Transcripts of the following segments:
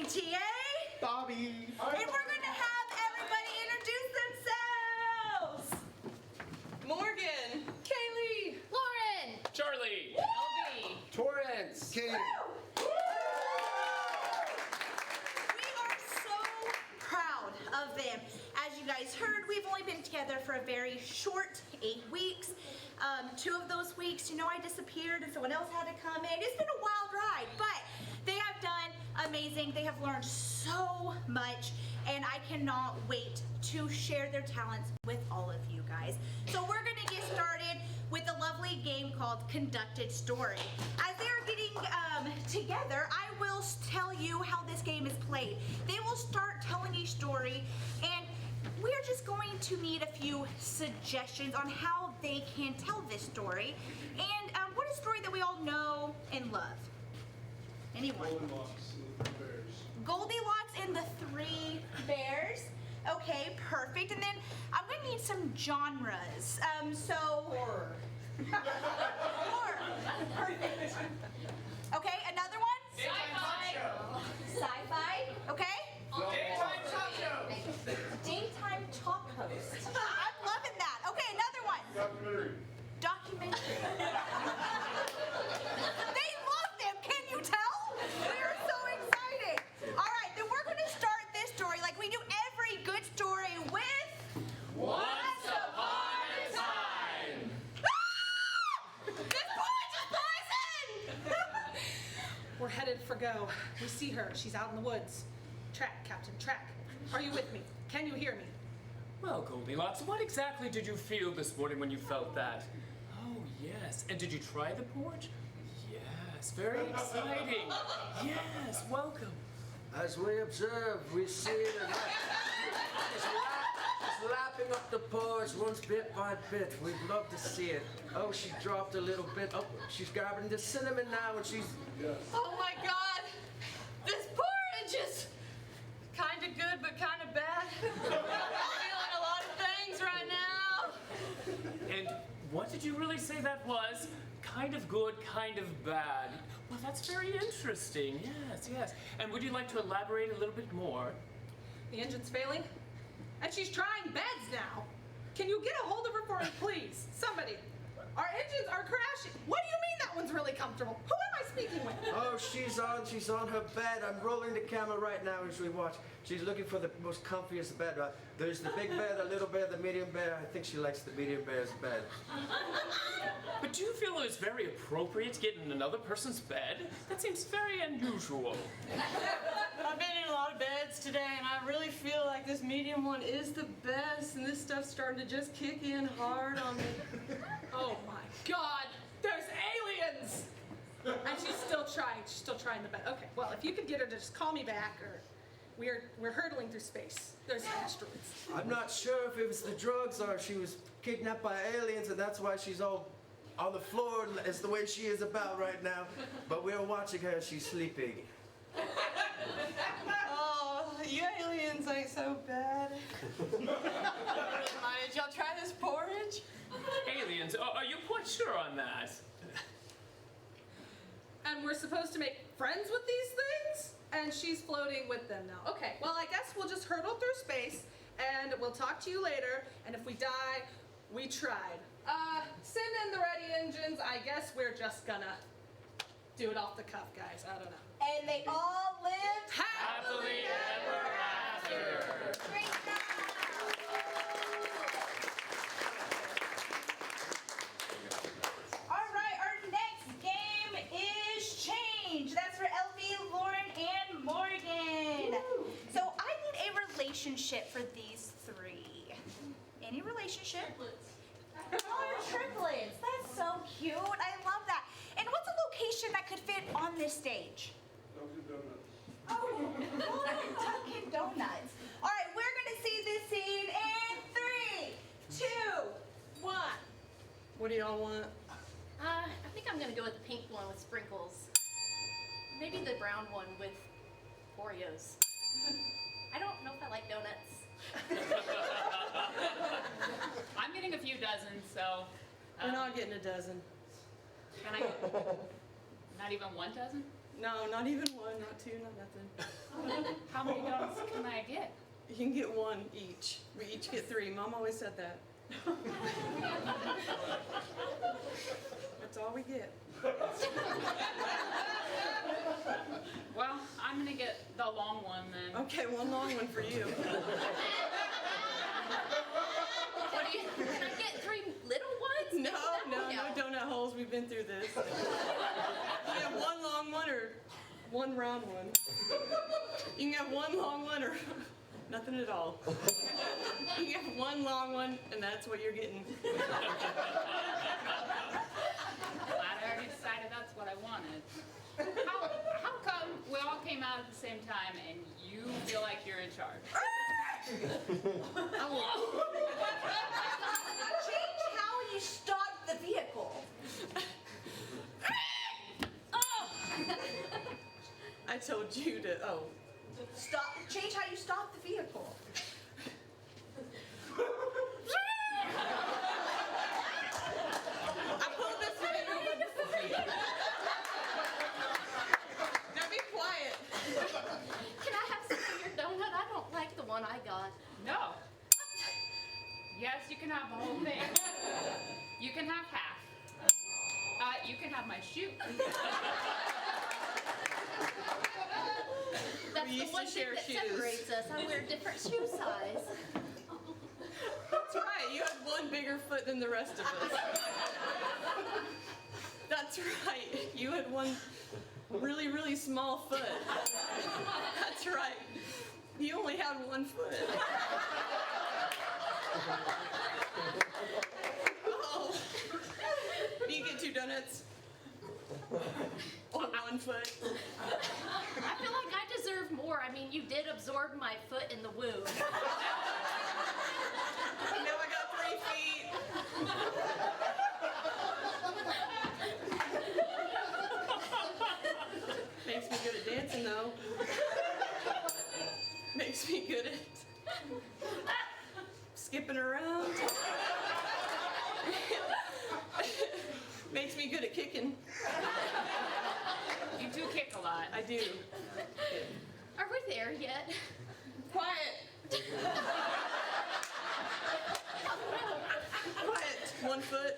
TA. Bobby. And we're going to have everybody introduce themselves. Morgan. Kaylee. Lauren. Charlie. LB. Torrance. Kate. We are so proud of them. As you guys heard, we've only been together for a very short 8 weeks. 2 of those weeks, I disappeared and someone else had to come in. It's been a wild ride, but they have done amazing. They have learned so much, and I cannot wait to share their talents with all of you guys. So we're going to get started with a lovely game called Conducted Story. As they are getting together, I will tell you how this game is played. They will start telling a story, and we are just going to need a few suggestions on how they can tell this story. And what is a story that we all know and love? Anyone? Goldilocks and the 3 Bears. Goldilocks and the 3 Bears. Okay, perfect. And then I'm going to need some genres. Horror. Horror. Perfect. Okay, another one? Sci-fi. Sci-fi. Okay. Daytime talk show. Daytime talk host. I'm loving that. Okay, another one. Documentary. Documentary. They love them, can you tell? We are so excited. All right, then we're going to start this story like we do every good story with... Once upon a time. This boy just poison! We're headed for go. We see her. She's out in the woods. Track, Captain, track. Are you with me? Can you hear me? Well, Goldilocks, what exactly did you feel this morning when you felt that? Oh, yes. And did you try the porch? Yes, very exciting. Yes, welcome. As we observe, we see the just lapping up the porch once bit by bit. We'd love to see it. Oh, she dropped a little bit. Oh, she's grabbing the cinnamon now, and she's... Oh my God! This porridge is kind of good, but kind of bad. I'm feeling a lot of things right now. And what did you really say that was? Kind of good, kind of bad. Well, that's very interesting. Yes, yes. And would you like to elaborate a little bit more? The engine's failing, and she's trying beds now. Can you get a hold of her for me, please? Somebody. Our engines are crashing. What do you mean that one's really comfortable? Who am I speaking with? Oh, she's on her bed. I'm rolling the camera right now as we watch. She's looking for the most comfiest bed. There's the big bed, the little bed, the medium bed. I think she likes the medium bear's bed. But do you feel it was very appropriate to get in another person's bed? That seems very unusual. I've been in a lot of beds today, and I really feel like this medium one is the best, and this stuff's starting to just kick in hard on me. Oh my God, there's aliens! And she's still trying the bed. Okay, well, if you could get her to just call me back, or we're hurtling through space. There's asteroids. I'm not sure if it was the drugs or she was kidnapped by aliens, and that's why she's all on the floor is the way she is about right now. But we're watching her. She's sleeping. Oh, you aliens ain't so bad. Never mind. Did y'all try this porridge? Aliens? Are you quite sure on that? And we're supposed to make friends with these things? And she's floating with them now. Okay, well, I guess we'll just hurtle through space, and we'll talk to you later, and if we die, we tried. Send in the ready engines. I guess we're just gonna do it off the cuff, guys. I don't know. And they all lived Happily ever after. Great job. All right, our next game is Change. That's for LB, Lauren, and Morgan. Woo. So I need a relationship for these 3. Any relationship? Oh, triplets. That's so cute. I love that. And what's a location that could fit on this stage? Oh, Dunkin' Donuts. All right, we're going to see this scene in 3, 2, 1. What do y'all want? I think I'm gonna go with the pink one with sprinkles. Maybe the brown one with Oreos. I don't know if I like donuts. I'm getting a few dozen, so. We're not getting a dozen. Can I get not even 1 dozen? No, not even one, not two, not nothing. How many donuts can I get? You can get one each. We each get 3. Mom always said that. That's all we get. Well, I'm gonna get the long one then. Okay, one long one for you. What do you? Can I get 3 little ones? No, Maybe that no would donut holes. We've been through this. You have one long one or one round one. You can have one long one or nothing at all. You can have one long one, and that's what you're getting. Glad I already decided that's what I wanted. How come we all came out at the same time and you feel like you're in charge? Change how you start the vehicle. I told you to. Oh. Stop. Change how you stop the vehicle. I pulled this video. Now be quiet. Can I have some of your donut? I don't like the one I got. No. Yes, you can have the whole thing. You can have half. You can have my shoe. That's We the used to one thing share that shoes. separates us. I wear different shoe size. That's right. You had one bigger foot than the rest of us. That's right. You had one really, really small foot. That's right. You only had one foot. Oh. Do you get 2 donuts? On 1 foot? I feel like I deserve more. I mean, you did absorb my foot in the womb. Now I got 3 feet. Makes me good at dancing though. Makes me good at skipping around. Makes me good at kicking. You do kick a lot. I do. Are we there yet? Quiet. Quiet. 1 foot.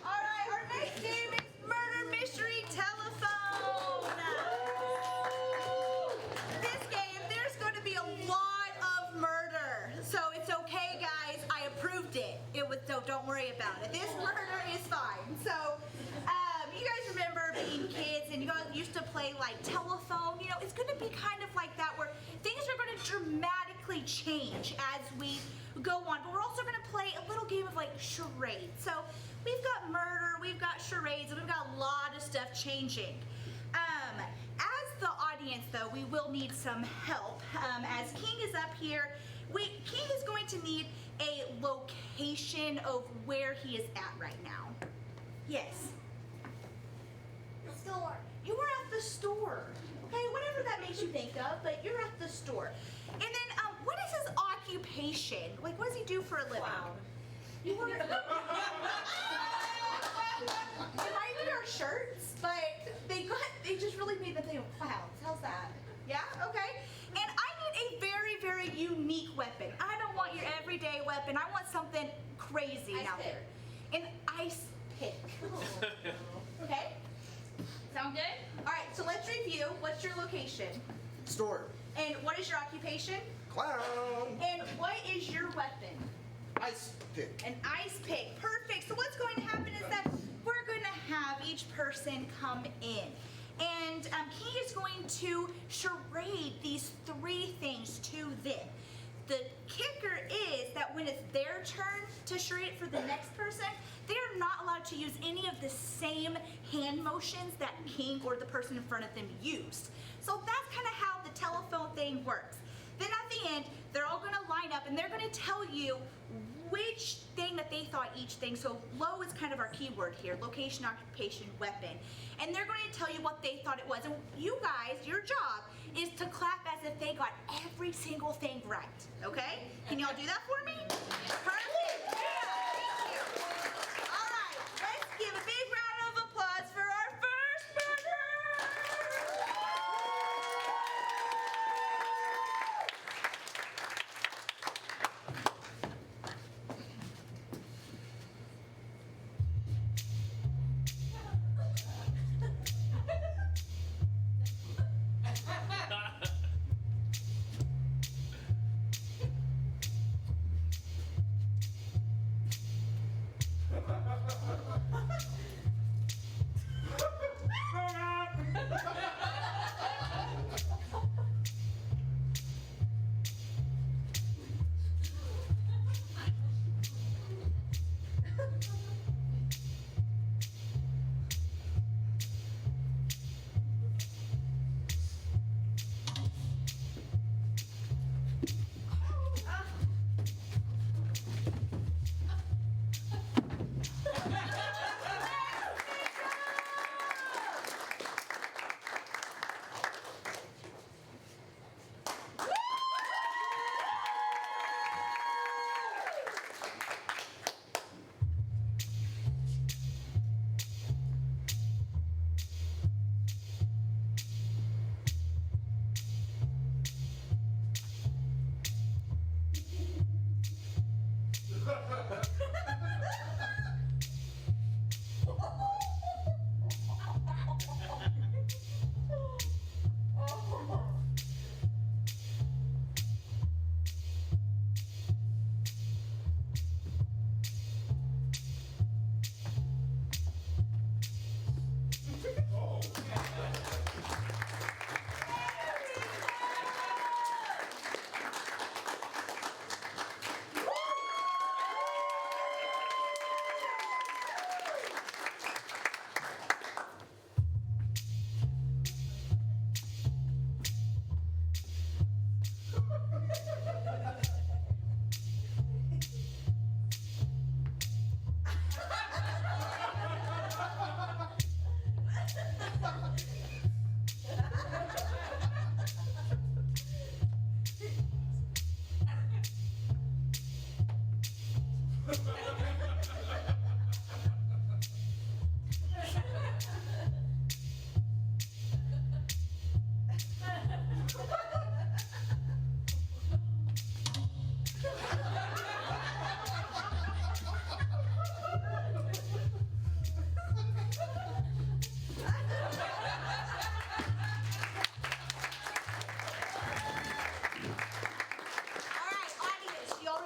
All right, our next game is Murder Mystery Telephone. This game, there's going to be a lot of murder. So it's okay, guys. I approved it. So don't worry about it. This murder is fine. So you guys remember being kids and you guys used to play like telephone. You know, it's going to be kind of like that where things are going to dramatically change as we go on. But we're also going to play a little game of like charades. So we've got murder, we've got charades, and we've got a lot of stuff changing. As the audience, though, we will need some help. As King is up here, King is going to need a location of where he is at right now. Yes. The store. You are at the store. Okay, whatever that makes you think of, but you're at the store. And then, what is his occupation? Like, what does he do for a living? Wow. You were. It might be our shirts, but they just really made them think of clowns. How's that? Yeah. Okay. And I need a very, very unique weapon. I don't want your everyday weapon. I want something crazy Ice out pick. there. An ice pick. Okay. Sound good? All right. So let's review. What's your location? Store. And what is your occupation? Clown. And what is your weapon? Ice pick. An ice pick. Perfect. So what's going to happen is that we're going to have each person come in. And he is going to charade these 3 things to them. The kicker is that when it's their turn to charade for the next person, they're not allowed to use any of the same hand motions that King or the person in front of them used. So that's kind of how the telephone thing works. Then at the end, they're all going to line up and they're going to tell you which thing that they thought each thing. So low is kind of our keyword here, location, occupation, weapon. And they're going to tell you what they thought it was. And you guys, your job is to clap as if they got every single thing right, okay? Can y'all do that for me? Perfect, yeah, thank you. All right, let's give a big round of applause for our first burger.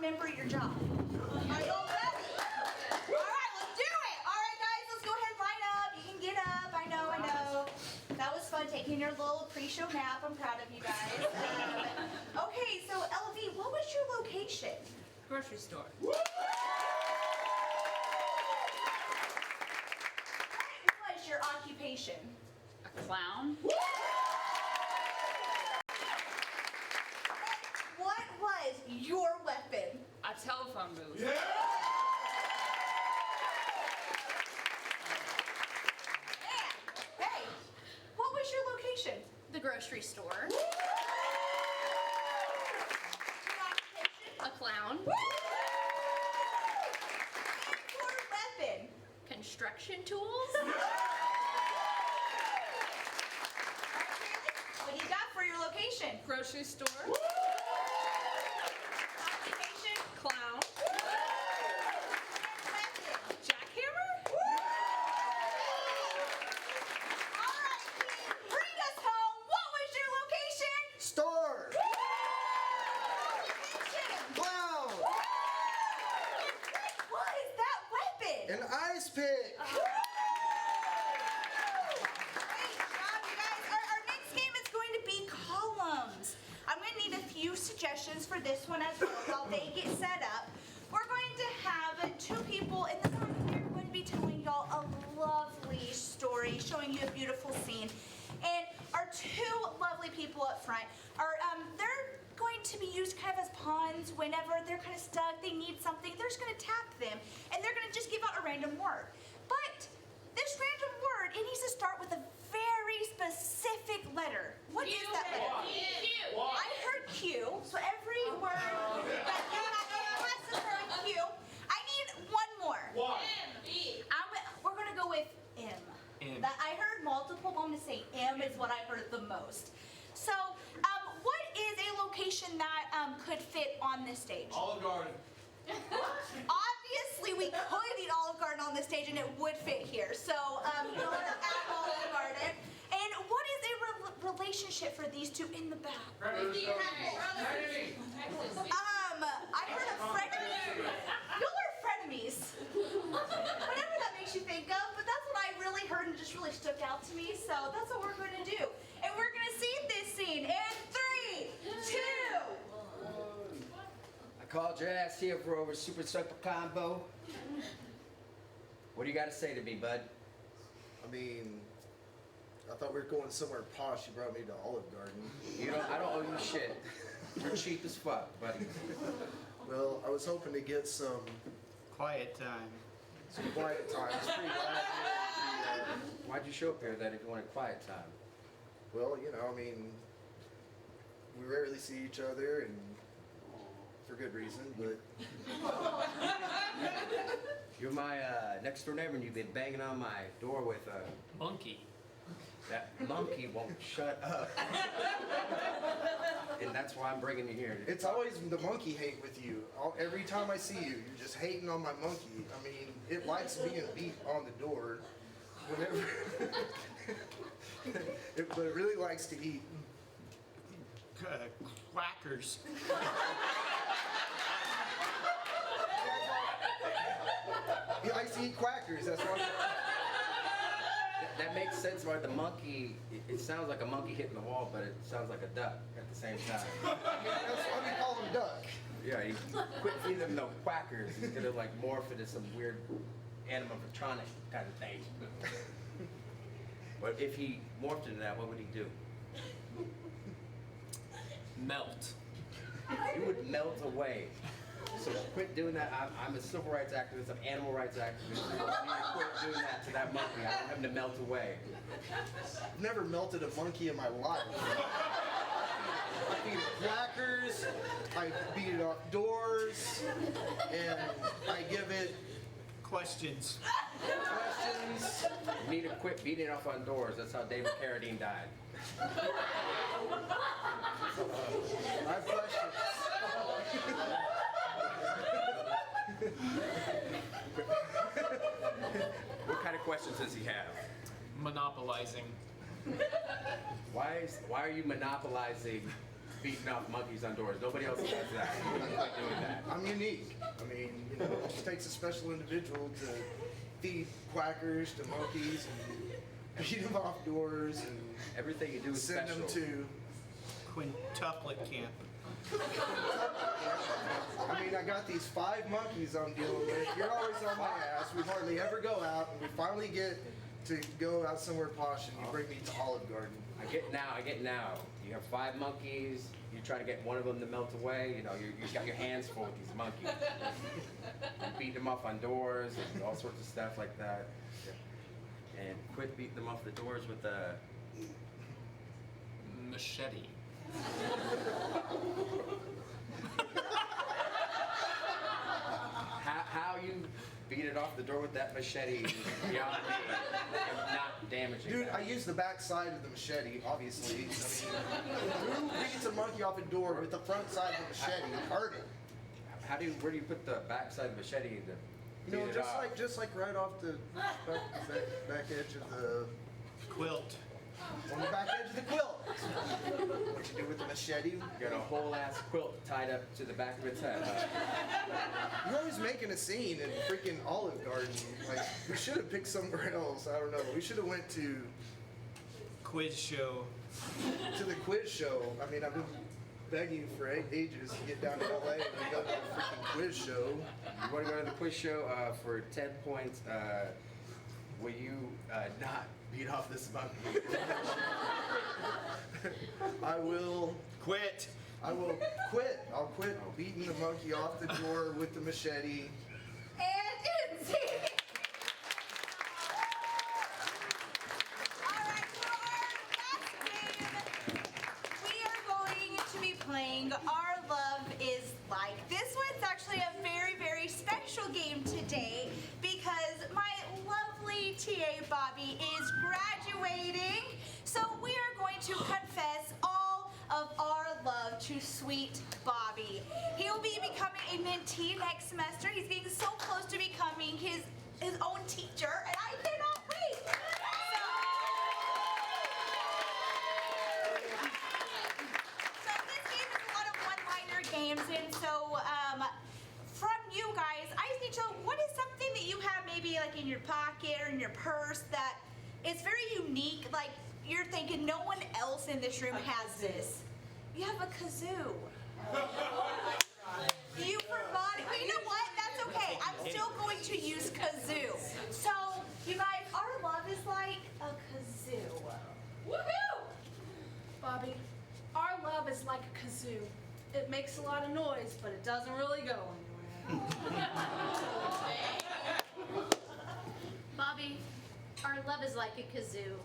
Remember your job. Are y'all ready? All right, let's do it. All right, guys, let's go ahead and line up. You can get up. I know. That was fun taking your little pre-show nap. I'm proud of you guys. Okay, so LV, what was your location? Grocery store. What was your occupation? A clown? What was your weapon? A telephone booth. Yeah! Hey, what was your location? The grocery store. Your occupation? A clown. And your weapon? Construction tools. What do you got for your location? Grocery store. Occupation? Clown. Weapon? Jackhammer. All right, Keith, bring us home. What was your location? Store! Occupation? Clown! And what was that weapon? An ice pick! Great job, you guys. Our next game is going to be columns. I'm going to need a few suggestions for this one as well while they get set up. We're going to have two people in the back here going to be telling y'all a lovely story, showing you a beautiful scene. And our two lovely people up front are, they're going to be used kind of as pawns whenever they're kind of stuck, they need something. They're just going to tap them, and they're going to just give out a random word. But this random word, it needs to start with a very specific specific letter. What is that letter? Q. I heard Q, so every word that you have in class is heard Q. I need one more. What? We're gonna go with M. M. That I heard multiple. I'm gonna say M is what I heard the most. So, what is a location that could fit on this stage? Olive Garden. Obviously, we could eat Olive Garden on this stage, and it would fit here. So, you're at Olive Garden. And what is a relationship for these two in the back? I heard a frenemy. Y'all are frenemies. Whatever that makes you think of, but that's what I really heard and just really stuck out to me. So that's what we're going to do. And we're going to see this scene in 3, 2. I called your ass here for over super combo. What do you got to say to me, bud? I mean, I thought we were going somewhere posh. You brought me to Olive Garden. I don't owe you shit. You're cheap as fuck, buddy. Well, I was hoping to get some Quiet time. quiet time. I was pretty glad Why'd you show up here then if you wanted quiet time? well, I mean, we rarely see each other, and for good reason, but You're my next door neighbor and you've been banging on my door with Monkey. that monkey won't shut up. And that's why I'm bringing you here. it's always the monkey hate with you. Every time I see you, you're just hating on my monkey. I mean, it likes being beat on the door whenever. But it really likes to eat. Quackers. He likes to eat quackers. That's why. That makes sense why the monkey, it sounds like a monkey hitting the wall, but it sounds like a duck at the same time. That's why we call him Duck. Yeah, you quit feeding him no quackers. He's gonna like morph into some weird animatronic kind of thing. But if he morphed into that, what would he do? Melt. He would melt away. So quit doing that. I'm a civil rights activist. I'm animal rights activist. You need to quit doing that to that monkey. I want him to melt away. I've never melted a monkey in my life. I feed it crackers, I beat it off doors, and I give it Questions. questions. You need to quit beating it off on doors. That's how David Carradine died. I have questions. What kind of questions does he have? Monopolizing. Why are you monopolizing beating off monkeys on doors? Nobody else does that. You're not doing that. I'm unique. I mean, it takes a special individual to feed quackers to monkeys and beat them off doors and Everything you do is send special. them to. Quintuplet camp. I mean, I got these 5 monkeys I'm dealing with. You're always on my ass. We hardly ever go out, and we finally get to go out somewhere posh, and you bring me to Olive Garden. I get now. You have 5 monkeys. You try to get one of them to melt away. You've got your hands full with these monkeys. You beat them off on doors and all sorts of stuff like that. And quit beating them off the doors with a Machete. How you beat it off the door with that machete is beyond me. I'm not damaging Dude, that. I use the back side of the machete, obviously. I mean, who beats a monkey off a door with the front side of the machete? Hurt it. Where do you put the back side of the machete to You know, beat it off? just like right off the back edge of the, Quilt. on the back edge of the quilt. What you do with the machete? You got a whole ass quilt tied up to the back of its head. You're always making a scene in freaking Olive Garden. Like, we should have picked somewhere else. I don't know. We should have went to Quiz show. the quiz show. I mean, I've been begging you for ages to get down to LA and go to the freaking quiz show. You want to go to the quiz show for 10 points? Will you not beat off this monkey? I will Quit. quit. I'll quit beating the monkey off the door with the machete. And it's All right, for our PTA Bobby is graduating, so we are going to confess all of our love to sweet Bobby. He'll be becoming a mentee next semester. He's getting so close to becoming his own teacher, and I cannot wait. So this game is a lot of one-liner games, and so from you guys, I just need to know, what is something that you have maybe like in your pocket or in your purse that is very unique, like you're thinking no one else in this room has this? You have a kazoo. You forgot it. But you know what? That's okay. I'm still going to use kazoo. So, you guys, our love is like a kazoo. Woohoo! Bobby, our love is like a kazoo. It makes a lot of noise, but it doesn't really go anywhere. Bobby, our love is like a kazoo.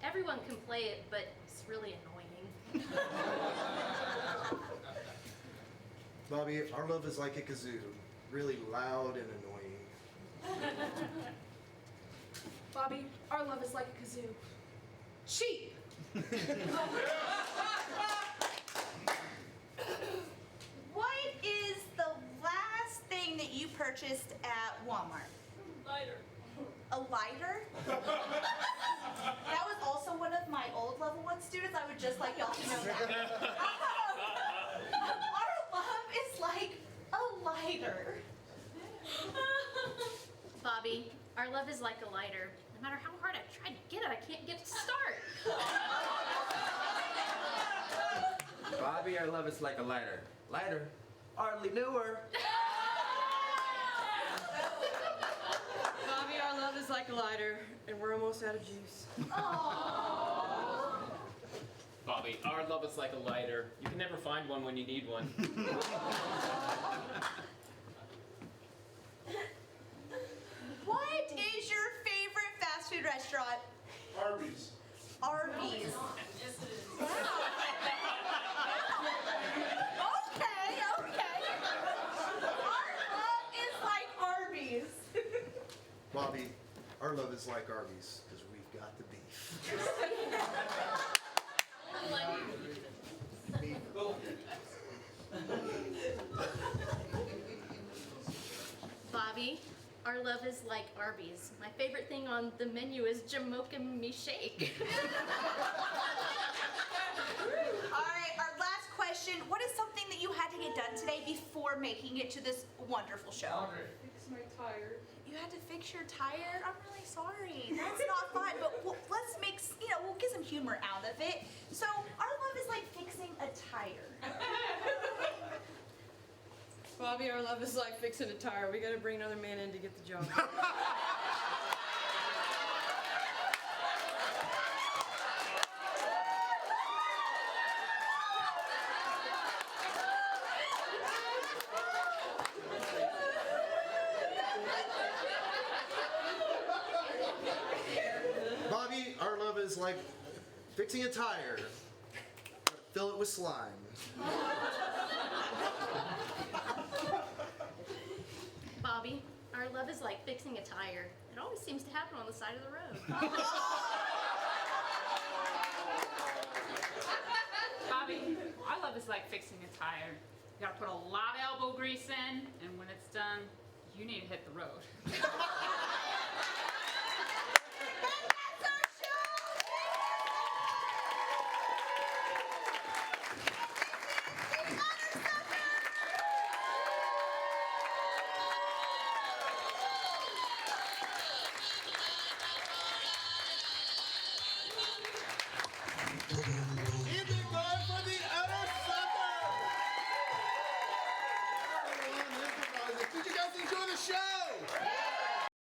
Everyone can play it, but it's really annoying. Bobby, our love is like a kazoo, really loud and annoying. Bobby, our love is like a kazoo. Cheap! What is the last thing that you purchased at Walmart? Lighter. A lighter? That was also one of my old level 1 students. I would just like y'all to know that. Our love is like a lighter. Bobby, our love is like a lighter. No matter how hard I try to get it, I can't get it to start. Bobby, our love is like a lighter. Lighter, hardly newer. Bobby, our love is like a lighter, and we're almost out of juice. Bobby, our love is like a lighter. You can never find one when you need one. What is your favorite fast food restaurant? Arby's. Arby's. Wow. Okay. Our love is like Arby's. Bobby, our love is like Arby's, because we've got the beef. Bobby, our love is like Arby's. My favorite thing on the menu is Jamocha Me Shake. All right, our last question. What is something that you had to get done today before making it to this wonderful show? Fix my tire. You had to fix your tire? I'm really sorry. That's not fun, but let's make, we'll get some humor out of it. So our love is like fixing a tire. Bobby, our love is like fixing a tire. We gotta bring another man in to get the job. Bobby, our love is like fixing a tire. Fill it with slime. Bobby, our love is like fixing a tire. It always seems to happen on the side of the road. Bobby, our love is like fixing a tire. You gotta put a lot of elbow grease in, and when it's done, you need to hit the road.